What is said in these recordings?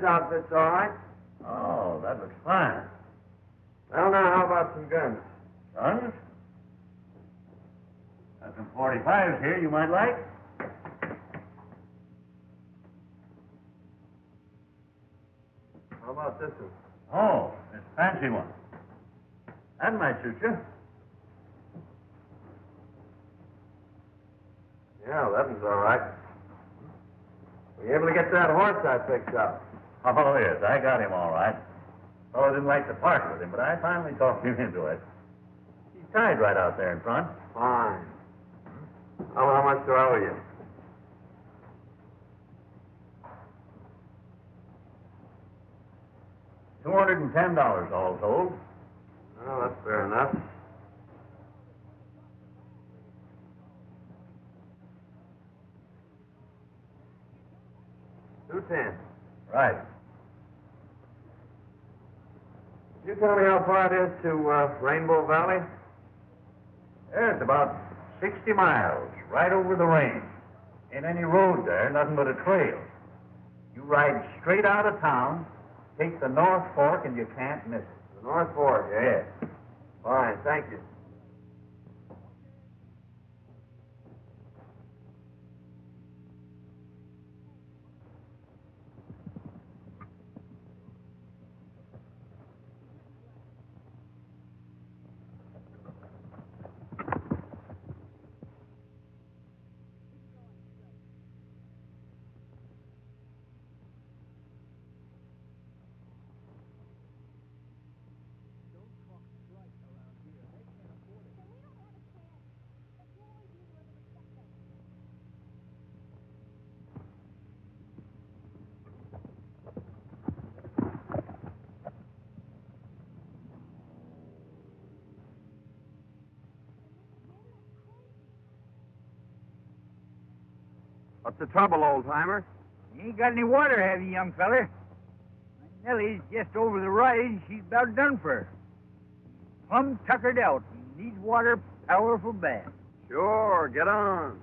outfit's all right. Oh, that looks fine. Well, now, how about some guns? Guns? Got some 45s here you might like. How about this one? Oh, this fancy one. That might suit you. Yeah, that one's all right. Were you able to get that horse I picked up? Oh, yes, I got him all right. Fellow didn't like to part with him, but I finally talked him into it. He's tied right out there in front. Fine. Well, how much do I owe you? $210 all told. Well, that's fair enough. $210. Right. Can you tell me how far it is to Rainbow Valley? Yeah, it's about 60 miles, right over the range. Ain't any road there, nothing but a trail. You ride straight out of town, take the North Fork, and you can't miss it. The North Fork, eh? Yeah. Fine, thank you. What's the trouble, old-timer? You ain't got any water, have you, young feller? Nellie's just over the rise. She's about done for. Plumb tuckered out. Needs water powerful bad. Sure, get on.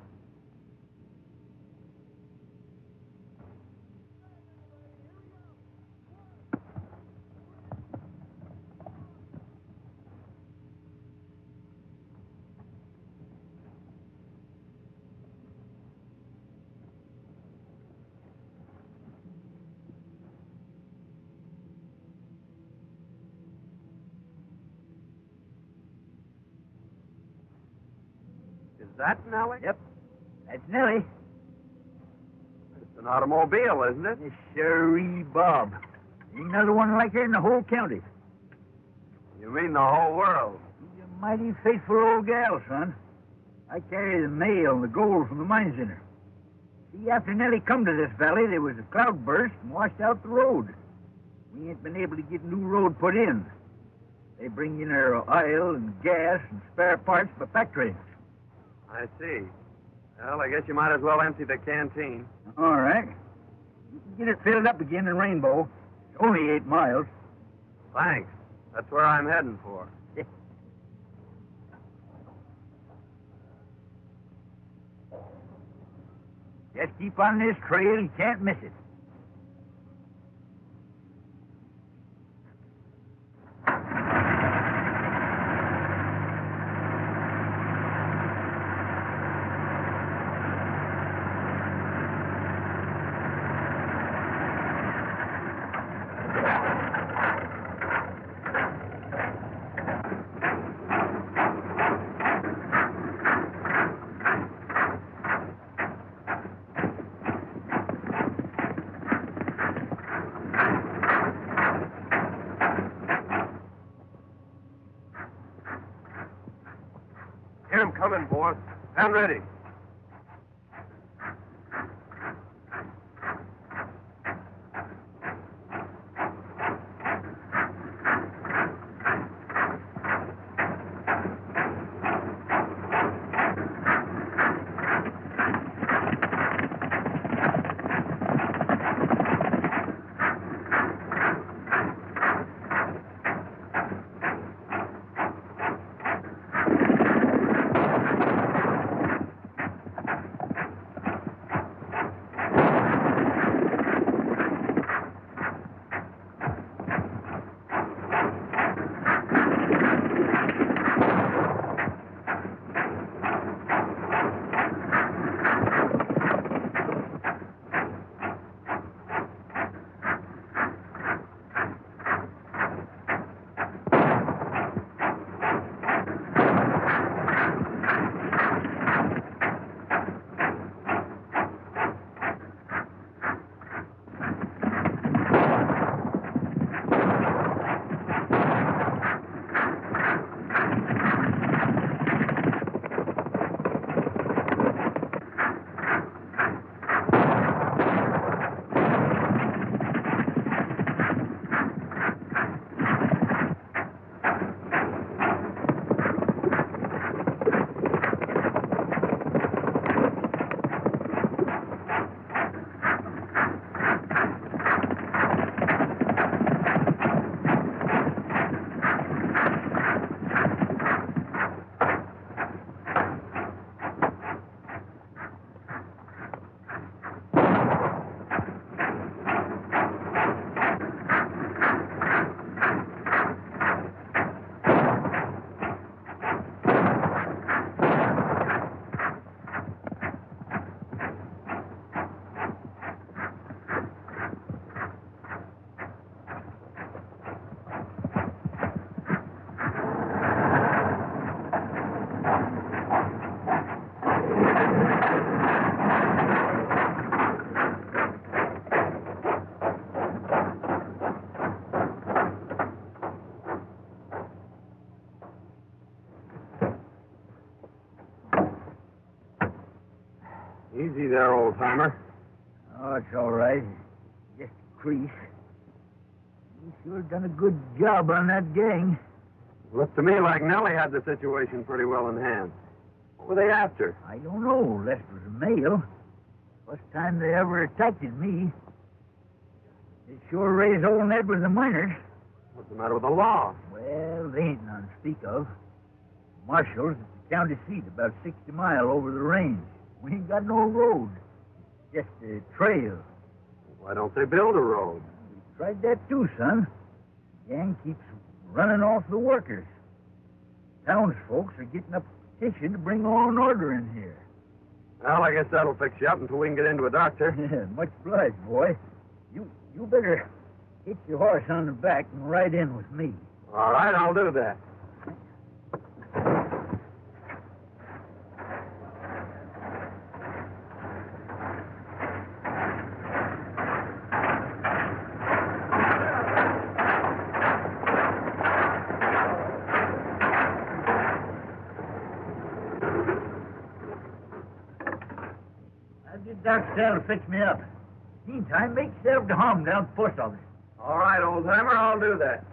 Is that Nellie? Yep, that's Nellie. It's an automobile, isn't it? Yes, sirree, Bob. Ain't another one like her in the whole county. You mean the whole world? She's a mighty faithful old gal, son. I carry the mail and the gold from the mines in her. See, after Nellie come to this valley, there was a cloudburst and washed out the road. We ain't been able to get new road put in. They bring in her oil and gas and spare parts by pack trains. I see. Well, I guess you might as well empty the canteen. All right. You can get it filled up again in Rainbow. It's only 8 miles. Thanks. That's where I'm heading for. Just keep on this trail. You can't miss it. Here I'm coming, boss. I'm ready. Easy there, old-timer. Oh, it's all right. Just a crease. You sure done a good job on that gang. Looked to me like Nellie had the situation pretty well in hand. What were they after? I don't know, unless it was a male. First time they ever attacked me. They sure raised old Ned with the miners. What's the matter with the law? Well, they ain't none to speak of. Marshall's at the county seat, about 60 mile over the range. We ain't got no road. Just a trail. Why don't they build a road? We tried that too, son. Gang keeps running off the workers. Townsfolk are getting up a petition to bring law and order in here. Well, I guess that'll fix you up until we can get into a doctor. Much obliged, boy. You better get your horse on the back and ride in with me. All right, I'll do that. I'll get Doc Sal to fix me up. Meantime, make yourself to home down at the post office. All right, old-timer, I'll do that.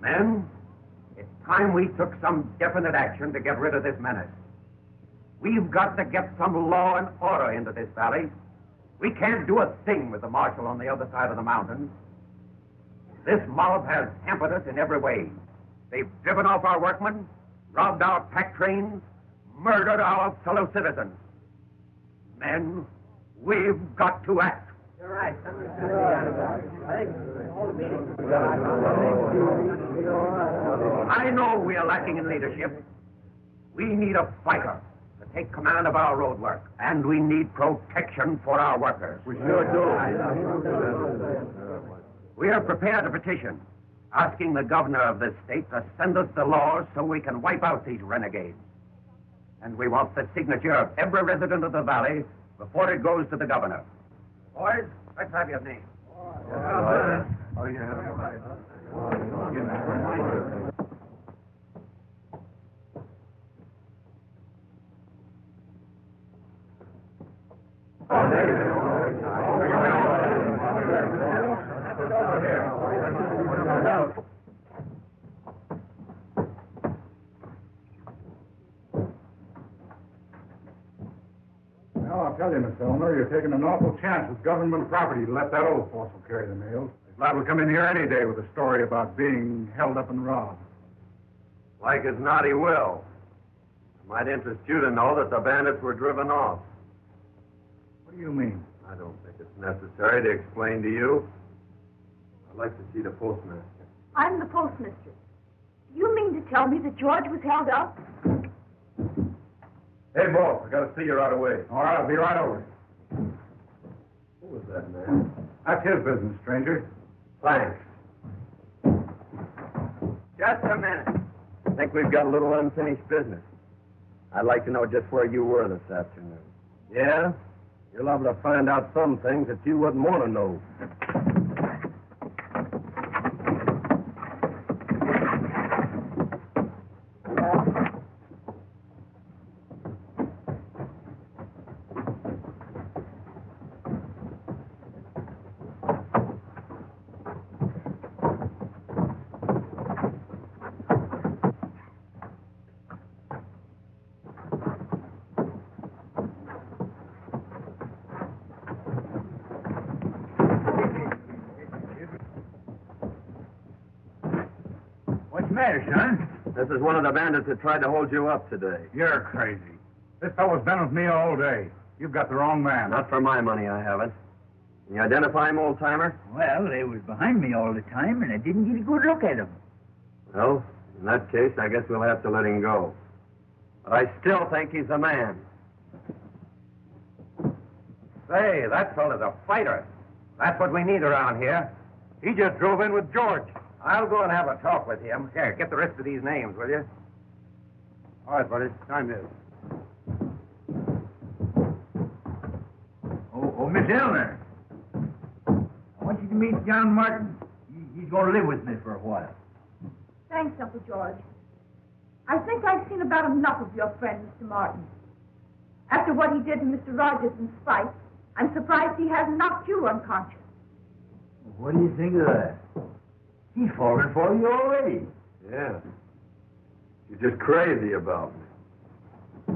Men, it's time we took some definite action to get rid of this menace. We've got to get some law and order into this valley. We can't do a thing with the marshal on the other side of the mountains. This mob has hampered us in every way. They've driven off our workmen, robbed our pack trains, murdered our fellow citizens. Men, we've got to act. You're right. I know we are lacking in leadership. We need a fighter to take command of our road work, and we need protection for our workers. We sure do. We are prepared to petition, asking the governor of this state to send us the laws so we can wipe out these renegades. And we want the signature of every resident of the valley before it goes to the governor. Boys, let's have your name. Oh, yeah. Well, I'll tell you, Mr. Elmer, you're taking an awful chance with government property to let that old fossil carry the mails. His lad will come in here any day with a story about being held up and robbed. Like as not, he will. It might interest you to know that the bandits were driven off. What do you mean? I don't think it's necessary to explain to you. I'd like to see the postmaster. I'm the postmistress. Do you mean to tell me that George was held up? Hey, boss, I gotta see you right away. All right, I'll be right over. Who was that man? That's his business, stranger. Thanks. Just a minute. I think we've got a little unfinished business. I'd like to know just where you were this afternoon. Yeah? You're liable to find out some things that you wouldn't want to know. What's the matter, son? This is one of the bandits that tried to hold you up today. You're crazy. This fellow's been with me all day. You've got the wrong man. Not for my money, I haven't. Can you identify him, old-timer? Well, they was behind me all the time, and I didn't get a good look at them. Well, in that case, I guess we'll have to let him go. But I still think he's a man. Say, that fella's a fighter. That's what we need around here. He just drove in with George. I'll go and have a talk with him. Here, get the rest of these names, will you? All right, buddy. Time is. Oh, Miss Eleanor. I want you to meet John Martin. He's going to live with me for a while. Thanks, Uncle George. I think I've seen about enough of your friend, Mr. Martin. After what he did to Mr. Rogers in spite, I'm surprised he hasn't knocked you unconscious. What do you think of that? He's fallen for you already. Yeah. You're just crazy about me.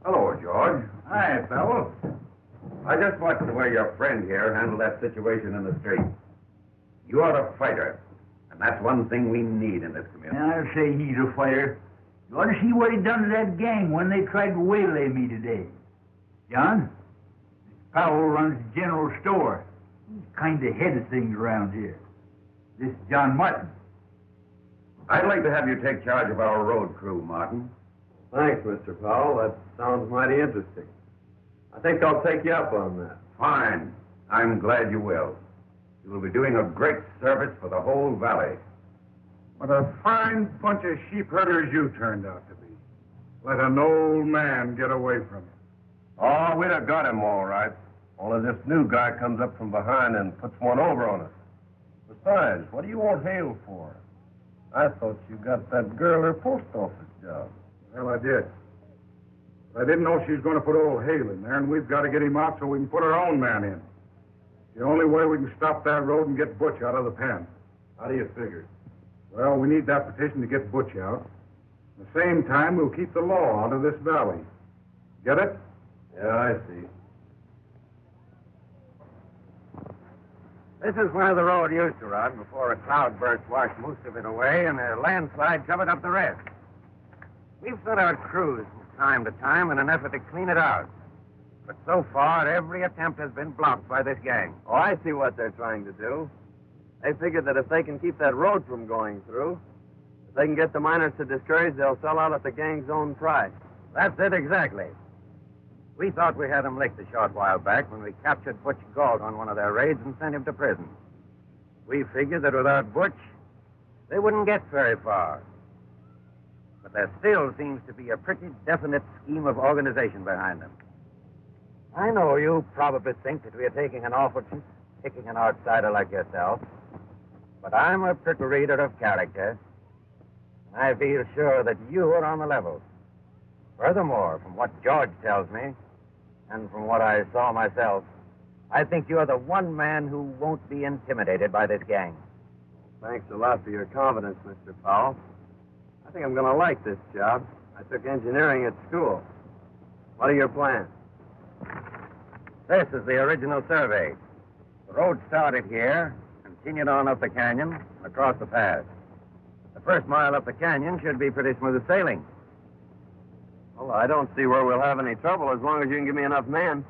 Hello, George. Hi, fellow. I just watched the way your friend here handled that situation in the street. You're a fighter, and that's one thing we need in this community. And I'll say he's a fighter. You ought to see what he done to that gang when they tried to waylay me today. John, Mr. Powell runs the general store. He's kind of head of things around here. This is John Martin. I'd like to have you take charge of our road crew, Martin. Thanks, Mr. Powell. That sounds mighty interesting. I think I'll take you up on that. Fine. I'm glad you will. You will be doing a great service for the whole valley. What a fine bunch of sheep herders you turned out to be. Let an old man get away from you. Oh, we'd have got him all right. Only this new guy comes up from behind and puts one over on us. Besides, what do you want Hale for? I thought you got that girl her post office job. Well, I did. But I didn't know she was going to put old Hale in there, and we've got to get him out so we can put our own man in. The only way we can stop that road and get Butch out of the pen. How do you figure? Well, we need that petition to get Butch out. At the same time, we'll keep the law out of this valley. Get it? Yeah, I see. This is where the road used to run before a cloudburst washed most of it away and a landslide covered up the rest. We've sent out crews from time to time in an effort to clean it out. But so far, every attempt has been blocked by this gang. Oh, I see what they're trying to do. They figured that if they can keep that road from going through, if they can get the miners to discourage, they'll sell out at the gang's own price. That's it, exactly. We thought we had him licked a short while back when we captured Butch Galt on one of their raids and sent him to prison. We figured that without Butch, they wouldn't get very far. But there still seems to be a pretty definite scheme of organization behind them. I know you probably think that we are taking an awful chance picking an outsider like yourself, but I'm a pretty reader of character, and I feel sure that you are on the level. Furthermore, from what George tells me, and from what I saw myself, I think you're the one man who won't be intimidated by this gang. Thanks a lot for your confidence, Mr. Powell. I think I'm going to like this job. I took engineering at school. What are your plans? This is the original survey. The road started here, continued on up the canyon, and across the pass. The first mile up the canyon should be pretty smooth sailing. Well, I don't see where we'll have any trouble as long as you can give me enough men.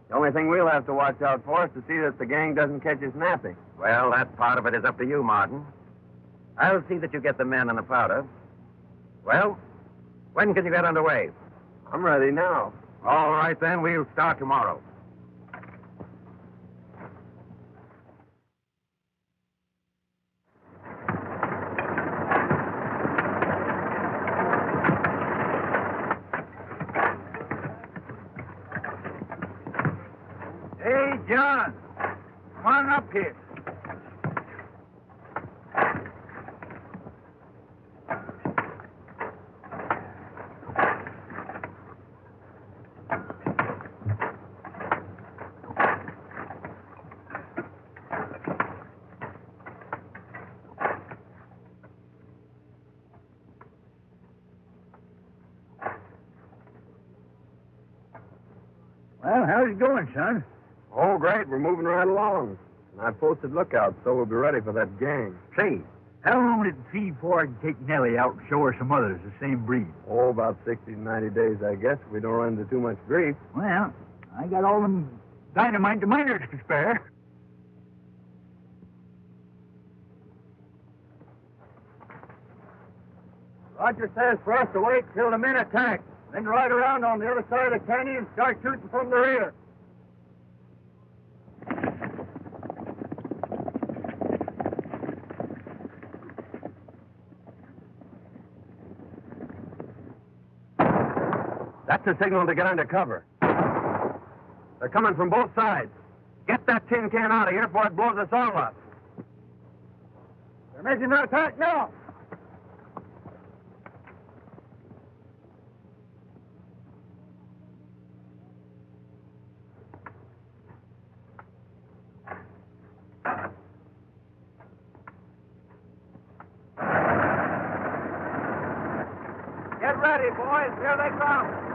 The only thing we'll have to watch out for is to see that the gang doesn't catch us napping. Well, that part of it is up to you, Martin. I'll see that you get the men and the powder. Well, when can you get underway? I'm ready now. All right, then. We'll start tomorrow. Hey, John, come on up here. Well, how's it going, son? Oh, great. We're moving right along. And I posted lookouts, so we'll be ready for that gang. Say, how long would it be before I can take Nellie out and show her some others the same breed? Oh, about 60 to 90 days, I guess, if we don't run into too much grief. Well, I got all them dynamite to miners to spare. Roger says for us to wait till the men attack, then ride around on the other side of the canyon and start shooting from the rear. That's a signal to get under cover. They're coming from both sides. Get that tin can out of here before it blows us all up. They're making their attack now. Get ready, boys. Here they come.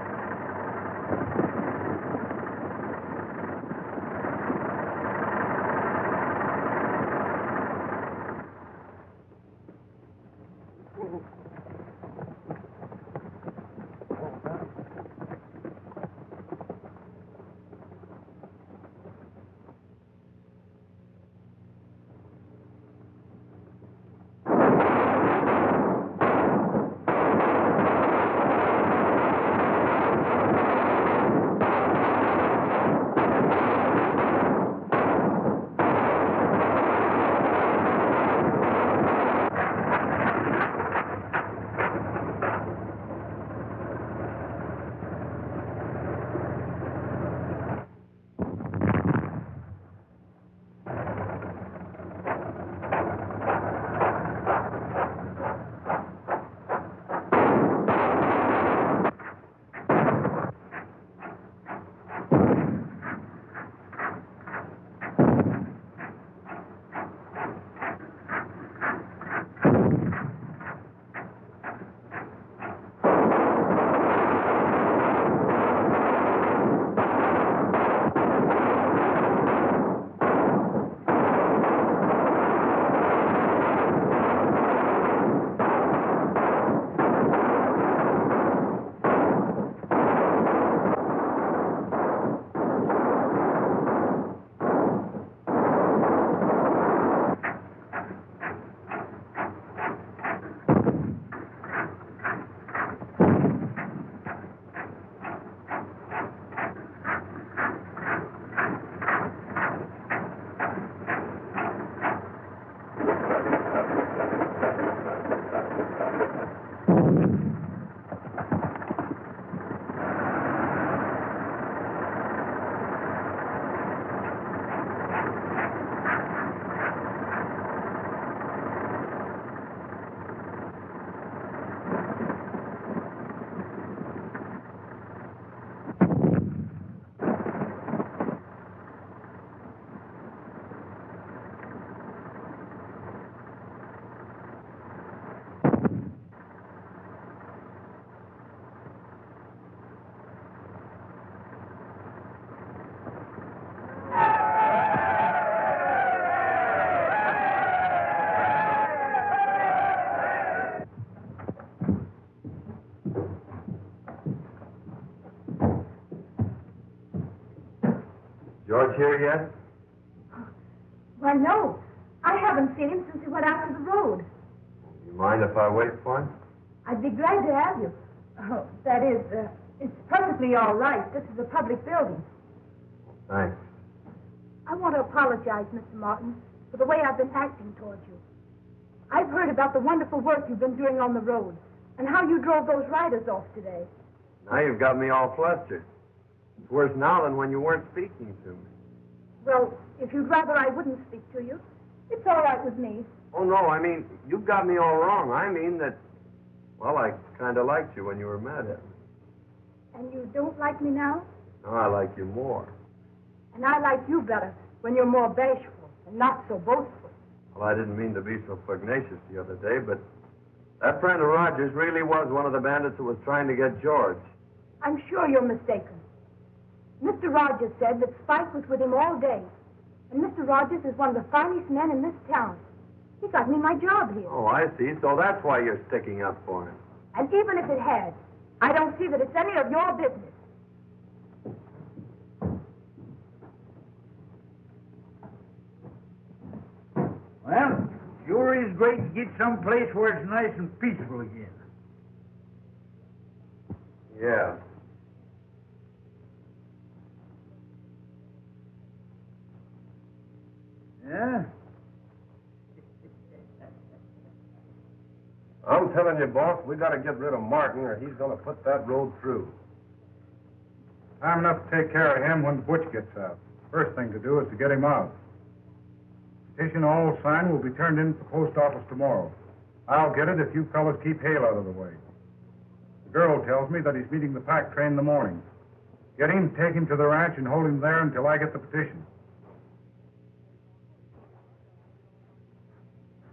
George here yet? Why, no. I haven't seen him since he went out to the road. You mind if I wait for him? I'd be glad to have you. Oh, that is, it's perfectly all right. This is a public building. Thanks. I want to apologize, Mr. Martin, for the way I've been acting towards you. I've heard about the wonderful work you've been doing on the road and how you drove those riders off today. Now you've got me all flustered. It's worse now than when you weren't speaking to me. Well, if you'd rather I wouldn't speak to you, it's all right with me. Oh, no, I mean, you've got me all wrong. I mean that, well, I kind of liked you when you were mad at me. And you don't like me now? Now I like you more. And I like you better when you're more bashful and not so boastful. Well, I didn't mean to be so pugnacious the other day, but that friend of Roger's really was one of the bandits who was trying to get George. I'm sure you're mistaken. Mr. Rogers said that Spike was with him all day. And Mr. Rogers is one of the finest men in this town. He got me my job here. Oh, I see. So that's why you're sticking up for him. And even if it had, I don't see that it's any of your business. Well, sure is great to get someplace where it's nice and peaceful again. Yeah. Yeah? I'm telling you, boss, we got to get rid of Martin or he's going to put that road through. Time enough to take care of him when Butch gets out. First thing to do is to get him out. Petition all signed will be turned in at the post office tomorrow. I'll get it if you fellas keep Hale out of the way. The girl tells me that he's meeting the pack train in the morning. Get him, take him to the ranch, and hold him there until I get the petition.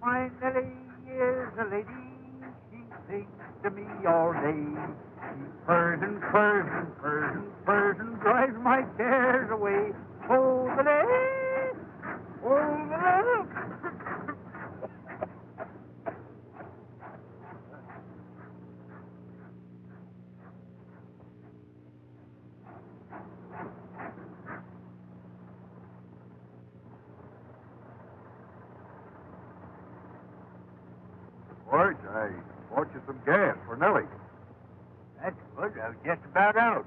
My Nellie is a lady. She sings to me all day. She purrs and purrs and purrs and purrs and drives my cares away. Oh, the day! Oh, the day! George, I bought you some gas for Nellie. That's good. I was just about out.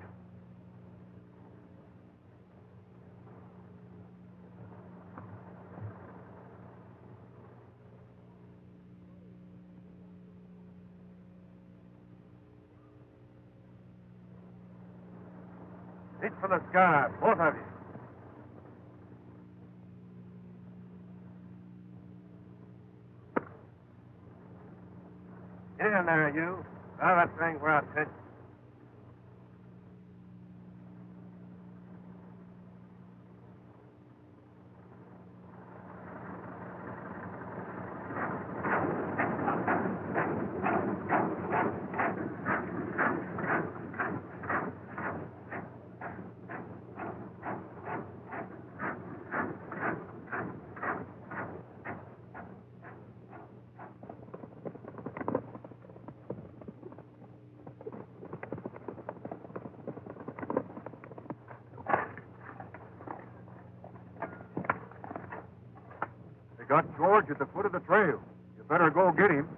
Reach for the sky, both of you. Get in there, you. Now that thing we're out pitch. Got George at the foot of the trail. You better go get him.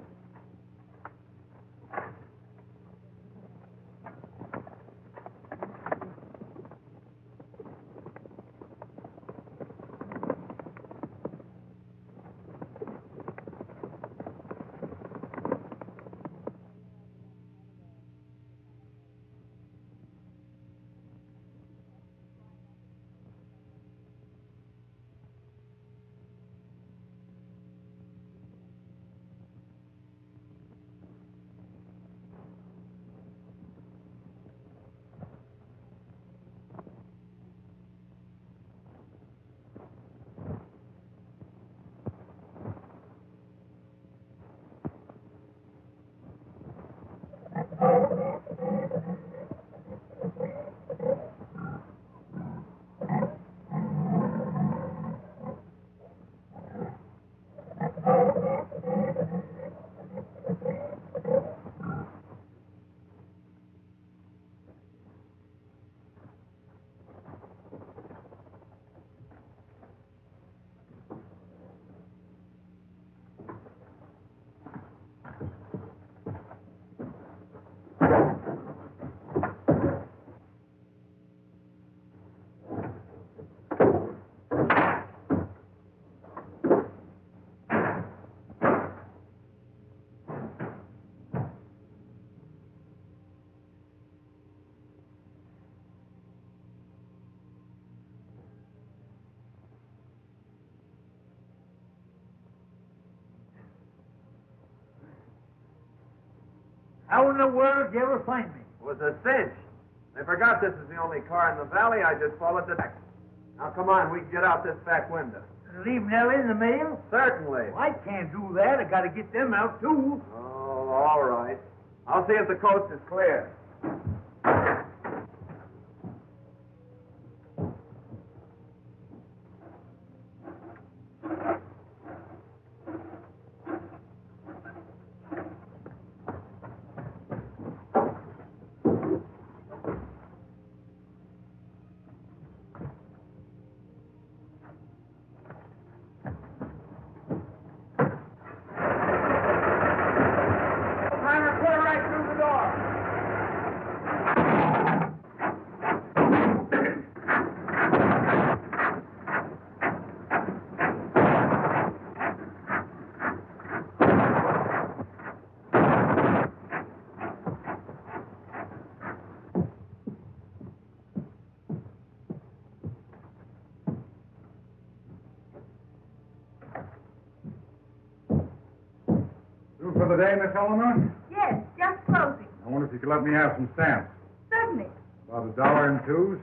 How in the world did you ever find me? It was a cinch. I forgot this is the only car in the valley. I just followed the back. Now, come on. We can get out this back window. Leave Nellie in the mail? Certainly. Well, I can't do that. I got to get them out, too. Oh, all right. I'll see if the coast is clear. for the day, Miss Eleanor? Yes, just closing. I wonder if you could let me have some stamps. Certainly. About $1 in twos.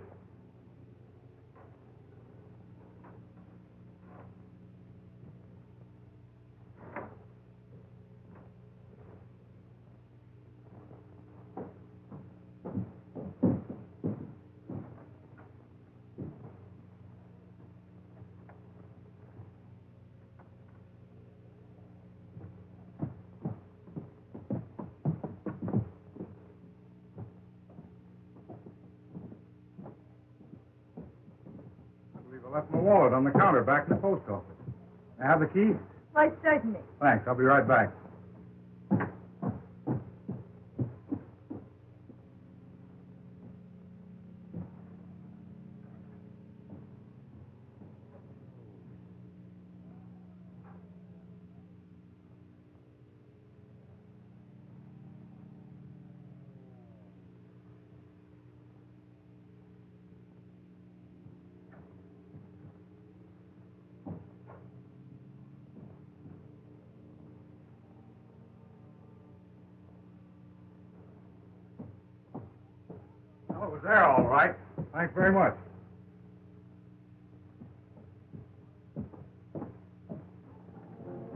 I left my wallet on the counter back in the post office. May I have the key? Why, certainly. Thanks. I'll be right back. Well, it was there all right. Thanks very much.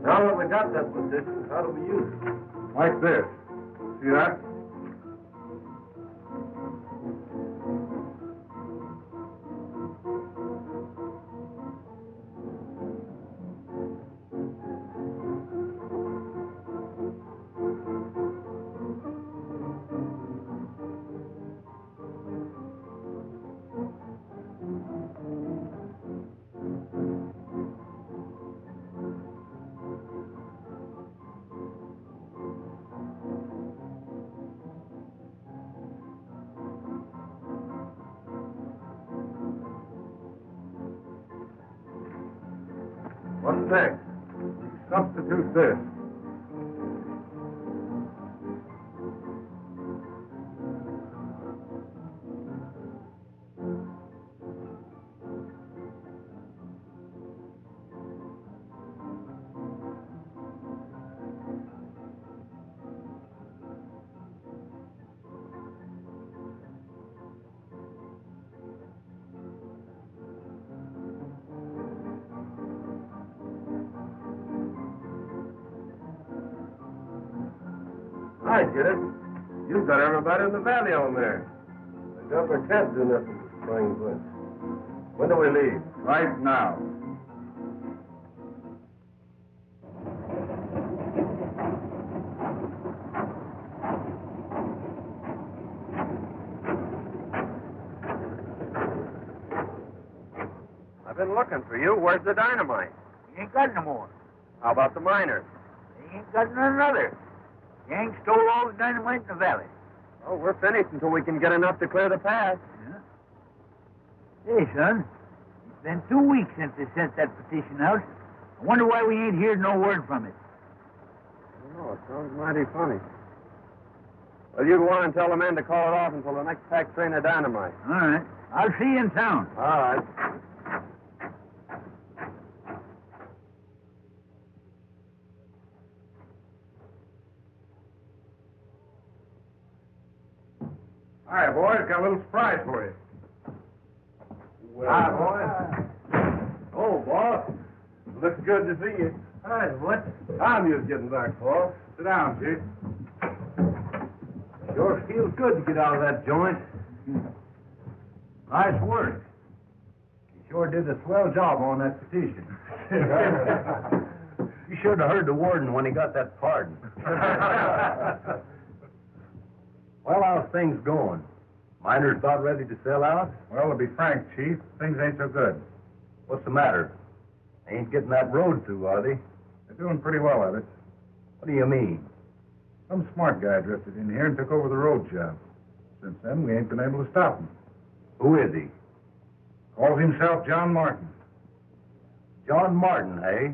Now that we got that petition, how do we use it? Like this. See that? What's next? Substitute this. I get it. You've got everybody in the valley on there. The governor can't do nothing to spring bunch. When do we leave? Right now. I've been looking for you. Where's the dynamite? We ain't got no more. How about the miners? They ain't got none other. Gang stole all the dynamite in the valley. Oh, we're finished until we can get enough to clear the path. Yeah. Hey, son, it's been 2 weeks since they sent that petition out. I wonder why we ain't heard no word from it. I don't know. It sounds mighty funny. Well, you'd want to tell the men to call it off until the next pack train of dynamite. All right. I'll see you in town. All right. Hi, boys. Got a little surprise for you. Well, hi, boy. Oh, boss. Looks good to see you. Hi, what? Time you was getting back, boss. Sit down, Chief. Sure feels good to get out of that joint. Nice work. You sure did a swell job on that petition. You should have heard the warden when he got that pardon. Well, how's things going? Miners about ready to sell out? Well, to be frank, Chief, things ain't so good. What's the matter? They ain't getting that road through, are they? They're doing pretty well at it. What do you mean? Some smart guy drifted in here and took over the road job. Since then, we ain't been able to stop him. Who is he? Calls himself John Martin. John Martin, eh?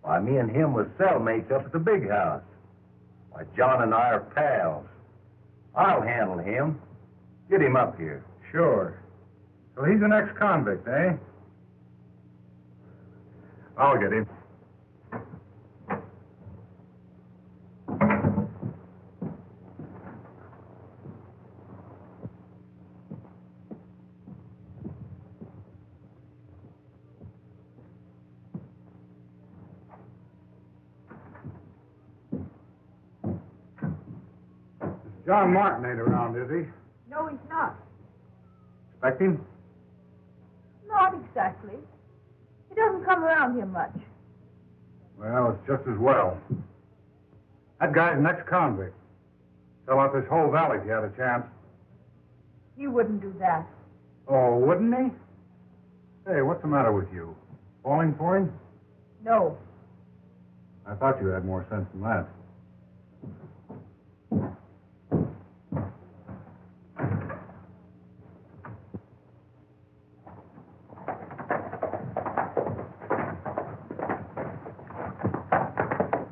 Why, me and him was cellmates up at the big house. Why, John and I are pals. I'll handle him. Get him up here. Sure. So he's an ex-convict, eh? I'll get him. John Martin ain't around, is he? No, he's not. Expect him? Not exactly. He doesn't come around here much. Well, it's just as well. That guy's an ex-convict. Sell out this whole valley if he had a chance. He wouldn't do that. Oh, wouldn't he? Hey, what's the matter with you? Falling for him? No. I thought you had more sense than that.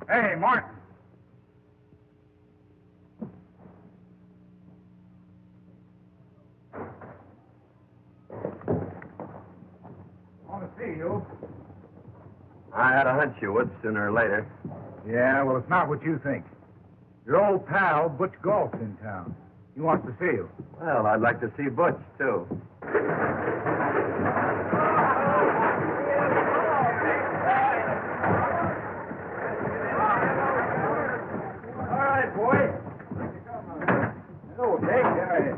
Hey, Martin. Want to see you. I had a hunch you would sooner or later. Yeah, well, it's not what you think. Your old pal, Butch Galt's in town. He wants to see you. Well, I'd like to see Butch, too. All right, boy. Hello, Dick. How are you?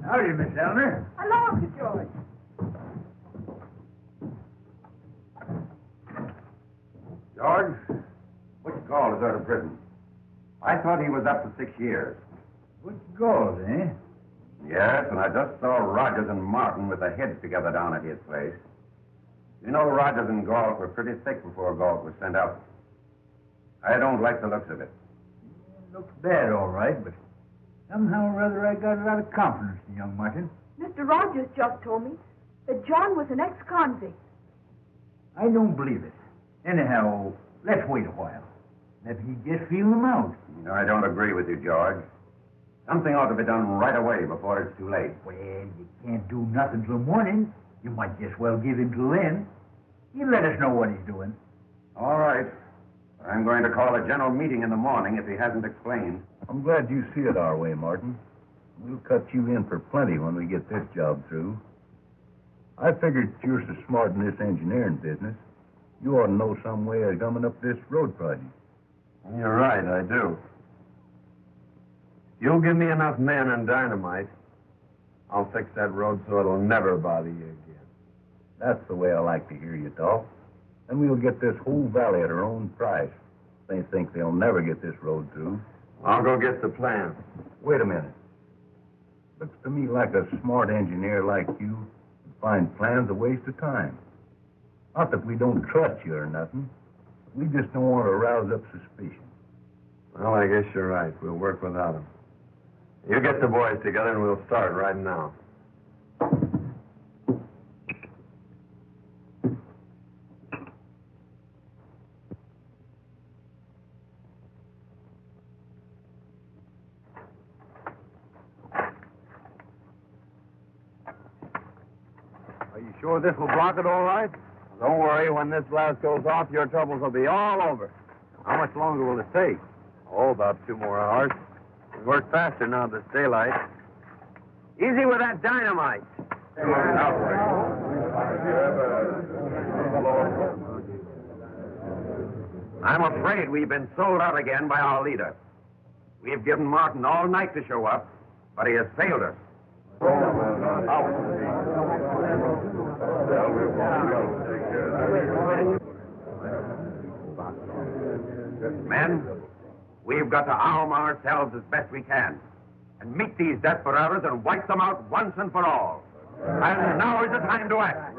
Howdy, Miss Elmer. Hello, Uncle George. George, Butch Galt is out of prison. I thought he was up for 6 years. Butch Galt, eh? Yes, and I just saw Rogers and Martin with their heads together down at his place. You know, Rogers and Galt were pretty thick before Galt was sent out. I don't like the looks of it. Looks bad, all right, but somehow or other I got a lot of confidence in young Martin. Mr. Rogers just told me that John was an ex-convict. I don't believe it. Anyhow, let's wait a while. Let me just feel him out. You know, I don't agree with you, George. Something ought to be done right away before it's too late. Well, you can't do nothing till morning. You might just well give him till then. He'll let us know what he's doing. All right. I'm going to call a general meeting in the morning if he hasn't explained. I'm glad you see it our way, Martin. We'll cut you in for plenty when we get this job through. I figured you're so smart in this engineering business, you ought to know some way of gumming up this road project. You're right, I do. You'll give me enough men and dynamite, I'll fix that road so it'll never bother you again. That's the way I like to hear you talk. And we'll get this whole valley at our own price. They think they'll never get this road through. I'll go get the plans. Wait a minute. Looks to me like a smart engineer like you would find plans a waste of time. Not that we don't trust you or nothing. We just don't want to rouse up suspicion. Well, I guess you're right. We'll work without them. You get the boys together and we'll start right now. Are you sure this will block it all right? Don't worry. When this blast goes off, your troubles will be all over. How much longer will it take? Oh, about 2 more hours. We work faster now that it's daylight. Easy with that dynamite. I'm afraid we've been sold out again by our leader. We've given Martin all night to show up, but he has failed us. Men, we've got to arm ourselves as best we can and meet these desperados and wipe them out once and for all. And now is the time to act.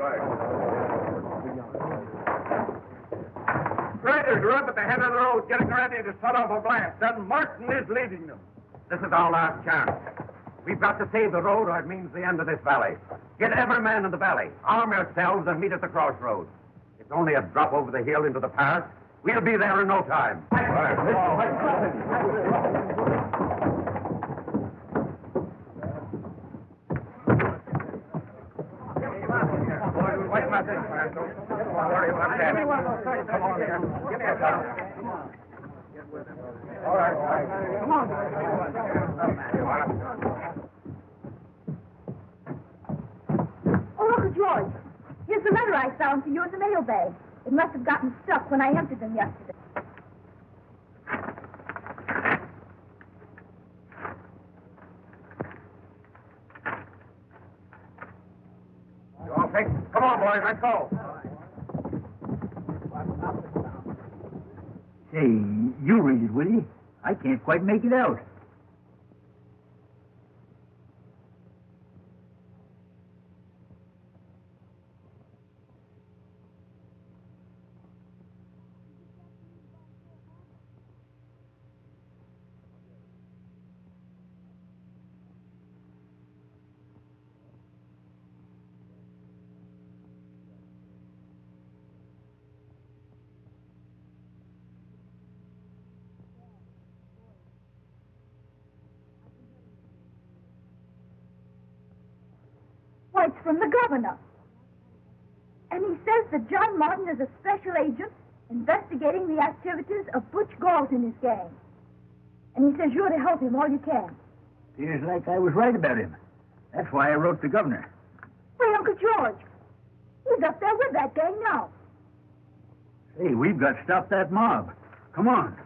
Riders are up at the head of the road getting ready to set off a blast, and Martin is leading them. This is our last chance. We've got to save the road or it means the end of this valley. Get every man in the valley. Arm yourselves and meet at the crossroads. It's only a drop over the hill into the pass, We'll be there in no time. Oh, Uncle George, here's the letter I found for you in the mailbag. It must have gotten stuck when I emptied them yesterday. You all take? Come on, boys, let's go. Say, you read it, will you? I can't quite make it out. Why, it's from the governor. And he says that John Martin is a special agent investigating the activities of Butch Galt and his gang. And he says you're to help him all you can. Feels like I was right about him. That's why I wrote the governor. Why, Uncle George, he's up there with that gang now. Hey, we've got to stop that mob. Come on.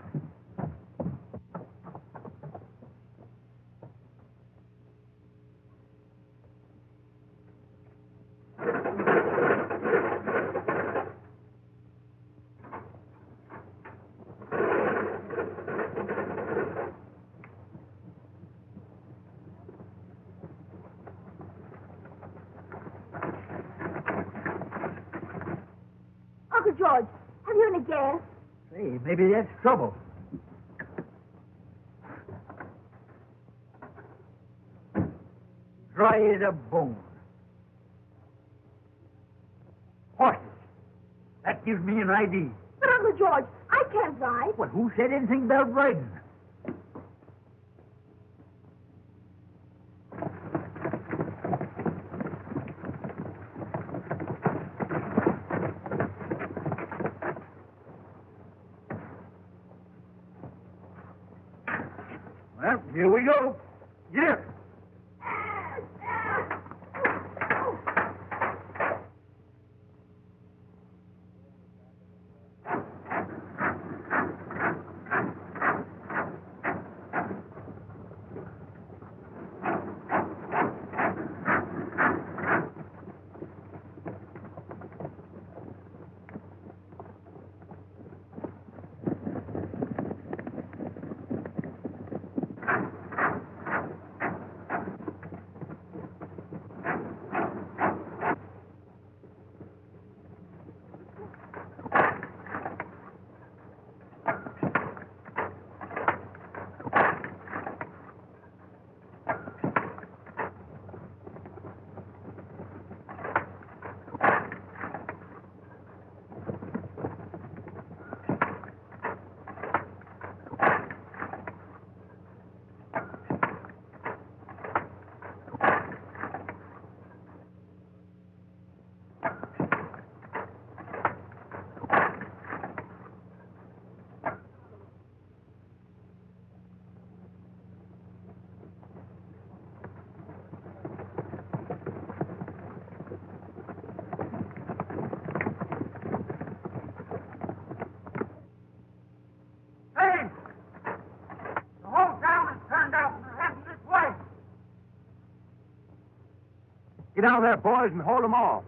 Uncle George, have you any gas? Hey, maybe that's trouble. Dry as a bone. Horses. That gives me an ID. But, Uncle George, I can't ride. Well, who said anything about riding? Well, here we go. Get up. Get out there, boys, and hold them off.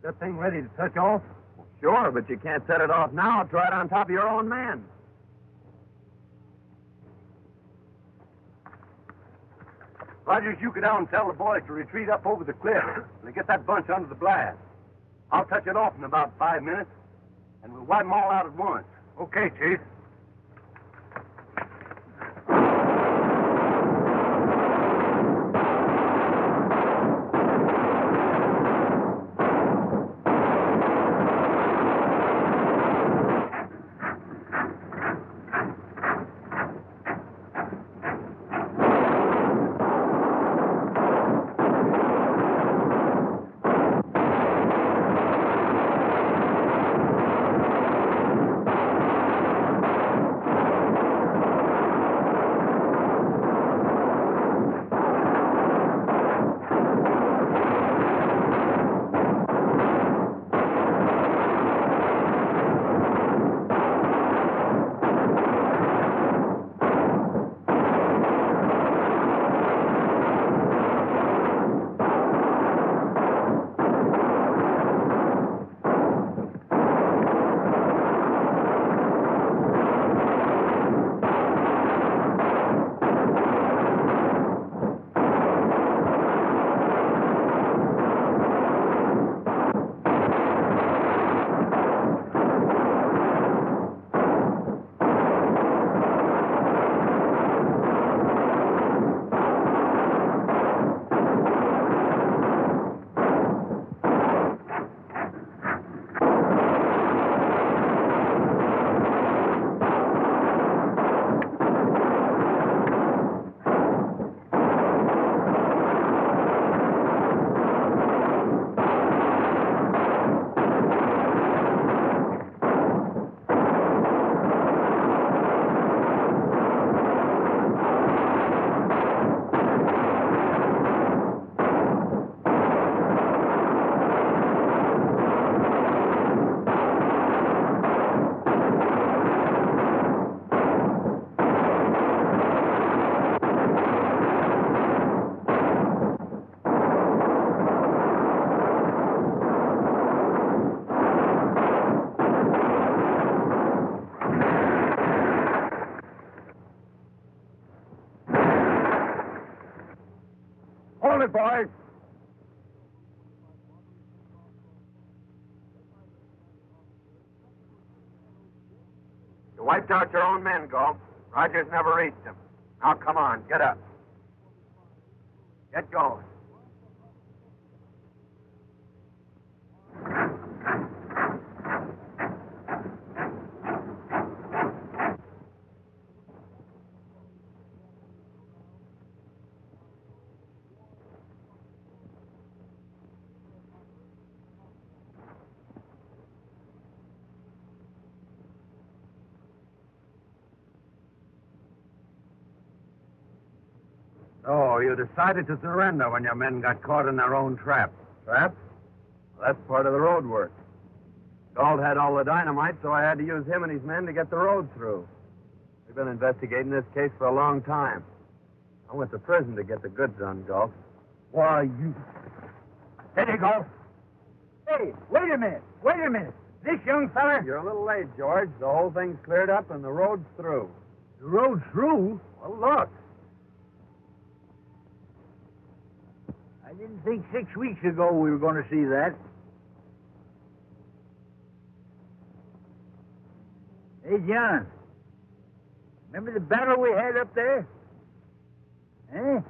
That thing ready to touch off? Sure, but you can't set it off now. It's right on top of your own man. Rogers, you go down and tell the boys to retreat up over the cliff and get that bunch under the blast. I'll touch it off in about 5 minutes, and we'll wipe them all out at once. Okay, Chief. Hold it, boys. You wiped out your own men, Galt. Rogers never reached them. Now, come on, get up. Get going. Oh, you decided to surrender when your men got caught in their own trap. Trap? Well, that's part of the road work. Galt had all the dynamite, so I had to use him and his men to get the road through. We've been investigating this case for a long time. I went to prison to get the goods on Galt. Why, you... Steady, Galt. Hey, wait a minute. This young fella... You're a little late, George. The whole thing's cleared up and the road's through. The road's through? Well, look. I didn't think 6 weeks ago we were going to see that. Hey, John. Remember the battle we had up there? Eh?